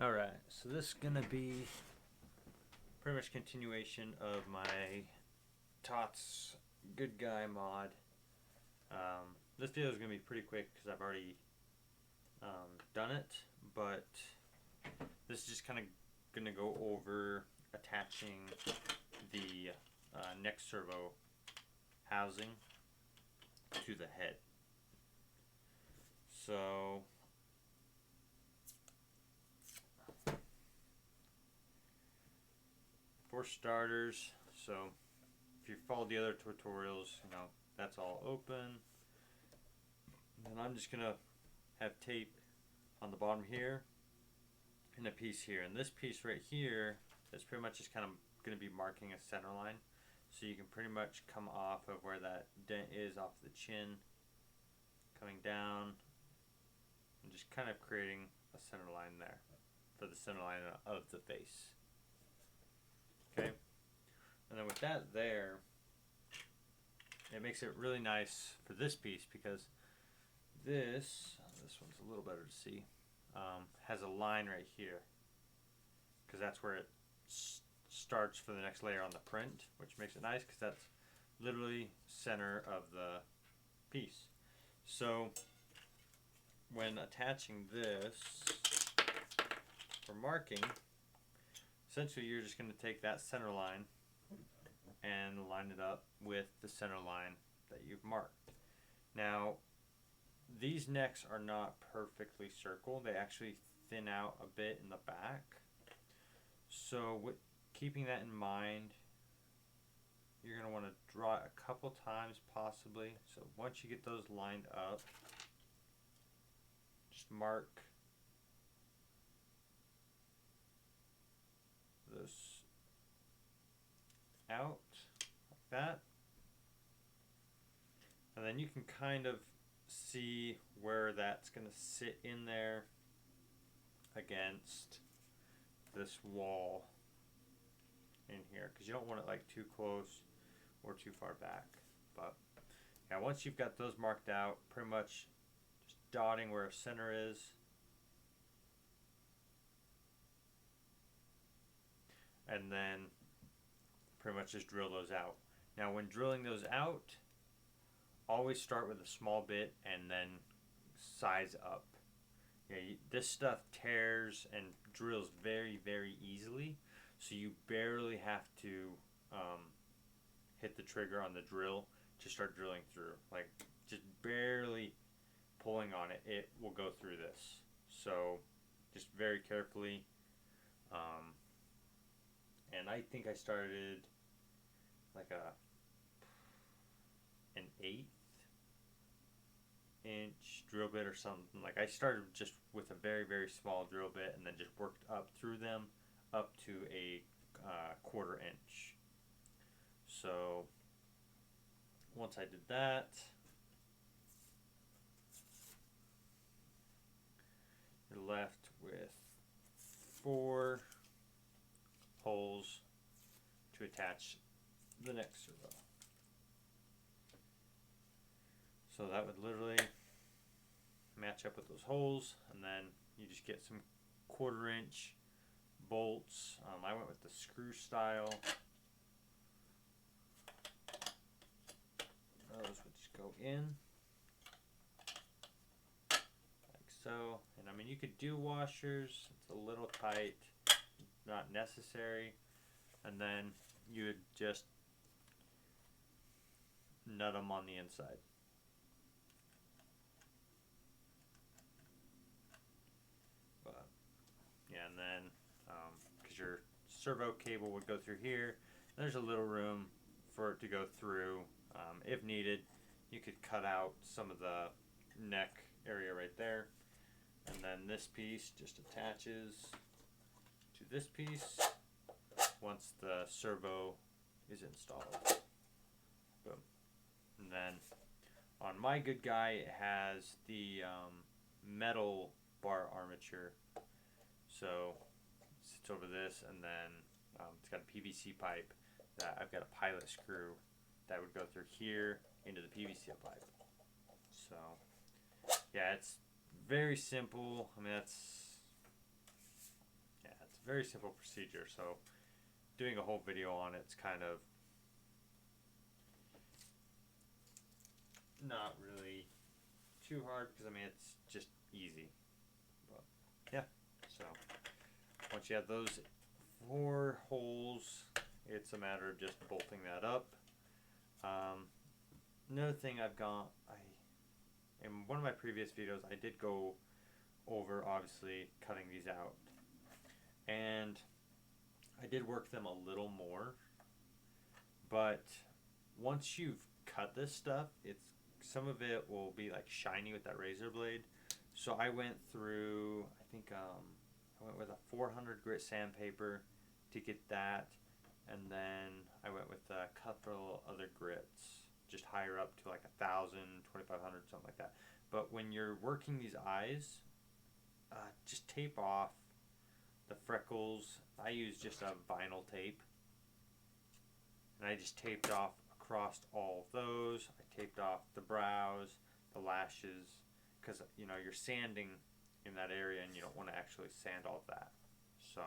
Alright, so this is gonna be pretty much continuation of my TOTS good guy mod. This video is gonna be pretty quick because I've already done it, but this is just kind of gonna go over attaching the neck servo housing to the head. So for starters, so if you followed the other tutorials, you know, that's all open. And I'm just gonna have tape on the bottom here and a piece here. And this piece right here is pretty much just kind of gonna be marking a center line. So you can pretty much come off of where that dent is off the chin, coming down, and just kind of creating a center line there for the center line of the face. Okay, and then with that there, it makes it really nice for this piece because this one's a little better to see, has a line right here because that's where it starts for the next layer on the print, which makes it nice because that's literally center of the piece. So when attaching this for marking, essentially you're just going to take that center line and line it up with the center line that you've marked. Now these necks are not perfectly circle, they actually thin out a bit in the back. So with keeping that in mind, you're going to want to draw it a couple times possibly. So once you get those lined up, just mark this out like that, and then you can kind of see where that's going to sit in there against this wall in here, because you don't want it like too close or too far back. But yeah, once you've got those marked out, pretty much just dotting where a center is, and then pretty much just drill those out. Now when drilling those out, always start with a small bit and then size up. Yeah, this stuff tears and drills very, very easily, so you barely have to hit the trigger on the drill to start drilling through. Like just barely pulling on it, it will go through this. So just very carefully. And I think I started like an 1/8 inch drill bit or something. Like I started just with a very, very small drill bit and then just worked up through them up to a 1/4 inch. So once I did that, you're left with 4 holes to attach the neck servo. So that would literally match up with those holes, and then you just get some 1/4 inch bolts. I went with the screw style. Those would just go in like so. And I mean, you could do washers, it's a little tight, not necessary. And then you would just nut them on the inside. But yeah, and then because your servo cable would go through here, there's a little room for it to go through. If needed, you could cut out some of the neck area right there, and then this piece just attaches to this piece once the servo is installed. Boom. And then on my good guy, it has the metal bar armature. So it sits over this, and then it's got a PVC pipe that I've got a pilot screw that would go through here into the PVC pipe. So yeah, it's very simple. I mean, that's very simple procedure. So doing a whole video on it's kind of not really too hard because I mean it's just easy. But yeah, so once you have those 4 holes, it's a matter of just bolting that up. Another thing in one of my previous videos I did go over obviously cutting these out, and I did work them a little more, but once you've cut this stuff, some of it will be like shiny with that razor blade. So I went through, I think I went with a 400 grit sandpaper to get that, and then I went with a couple other grits just higher up to like 1,000, 2,500, something like that. But when you're working these eyes, just tape off the freckles. I use just a vinyl tape, and I just taped off across all of those. I taped off the brows, the lashes, because you know you're sanding in that area and you don't want to actually sand all of that. So